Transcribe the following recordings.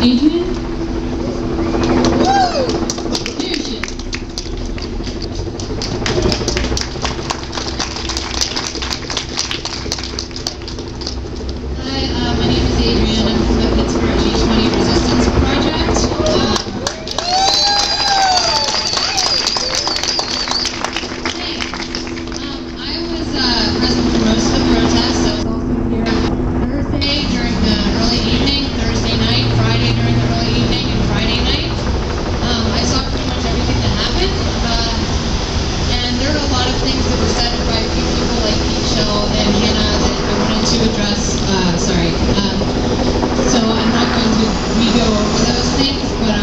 Adrian? My name is Adrian. I'm from the Pittsburgh G-20 Resistance Project. I was present for most of the protests. I was also here Thursday during the early evening, Thursday night, Friday during the early evening, and Friday night. I saw pretty much everything that happened. And there were a lot of things that were said by a few people like Pete and Hannah that I wanted to address. So I'm not going to re-go over those things, but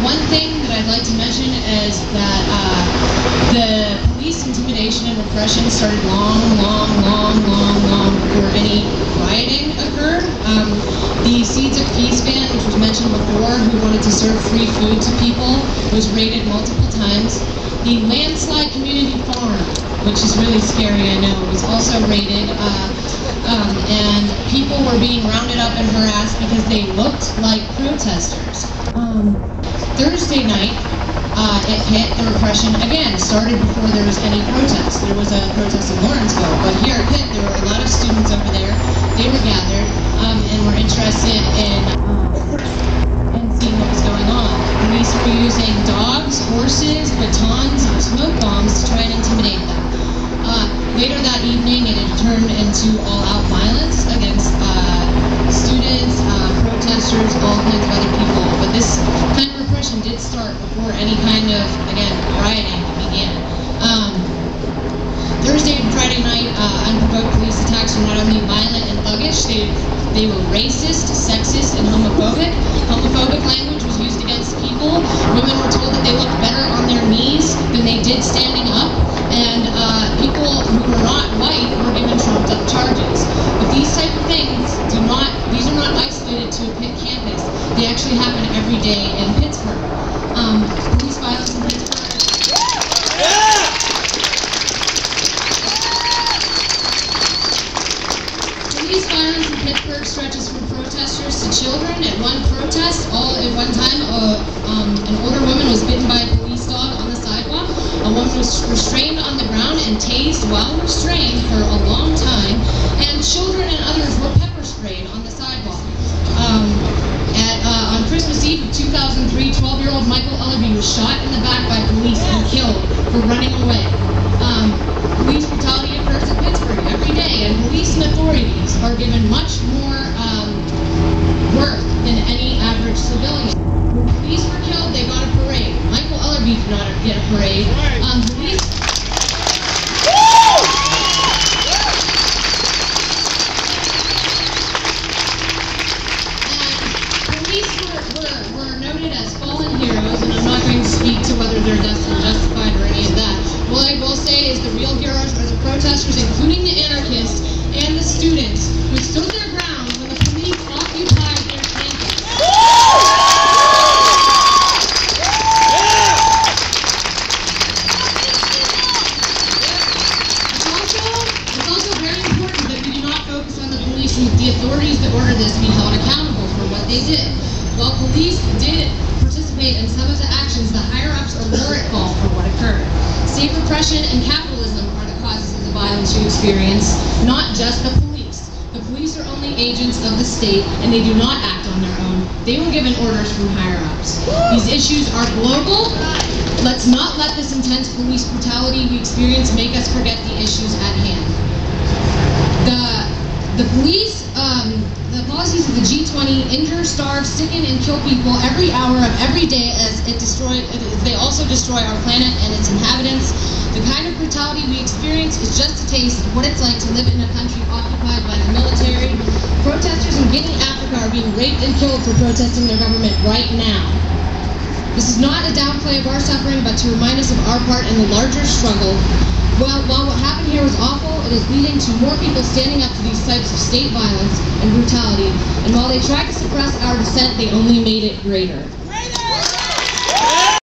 one thing that I'd like to mention is that the police intimidation and repression started long before any rioting occurred. The Seeds of Peace band, which was mentioned before, who wanted to serve free food to people, was raided multiple times. The Landslide Community Farm, which is really scary, I know, was also raided, and people were being rounded up and harassed because they looked like protesters. Thursday night, it hit the repression again, started before there was any protest. There was a protest in Lawrenceville, but here at Pitt, there were a lot of students over there. They were gathered and were interested in seeing what was going on. Police were using dogs, horses, batons, and smoke bombs to try and intimidate them. Later that evening, it had turned into all-out violence against students, protesters, all kinds of other people. But this kind of repression did start before any kind of, again, rioting began. Thursday and Friday night, unprovoked police attacks were not only violent and thuggish, they were racist, sexist, and homophobic. Homophobic language was used against people. Women were told that they looked better on their knees than they did standing up. And people who were not white were given trumped up charges. But these type of things these are not isolated to a Pitt campus. They actually happen every day in Pittsburgh. Police violence in Pittsburgh. Police violence in Pittsburgh stretches from protesters to children. At one protest, at one time, an older woman was bitten by a police dog on the sidewalk. A woman was restrained on the ground and tased while restrained for a long time, and children and others were pepper sprayed on the sidewalk. On Christmas Eve of 2003, 12-year-old Michael Ellerby was shot in the back by police and killed for running away. Police brutality occurs in Pittsburgh every day, and police and authorities are given much more work than any average civilian. When police were killed, they got a parade. Michael Ellerby did not get a parade. Police were noted as fallen heroes, and I'm not going to speak to whether their deaths were justified or any of that. What I will say is the real heroes are the protesters, including the anarchists and the students, who stood their ground when the police occupied their campus. It's also very important that we do not focus on the police and the authorities that ordered this be held accountable for what they did. While police did participate in some of the actions, the higher-ups are more at fault for what occurred. State repression and capitalism are the causes of the violence you experience, not just the police. The police are only agents of the state, and they do not act on their own. They were given orders from higher-ups. These issues are global. Let's not let this intense police brutality we experience make us forget the issues at hand. The the policies of the G-20 injure, starve, sicken, and kill people every hour of every day as they also destroy our planet and its inhabitants. The kind of brutality we experience is just a taste of what it's like to live in a country occupied by the military. Protesters in Guinea, Africa are being raped and killed for protesting their government right now. This is not a downplay of our suffering, but to remind us of our part in the larger struggle. While what happened here was awful, it is leading to more people standing up to these types of state violence and brutality, and while they tried to suppress our dissent, they only made it greater.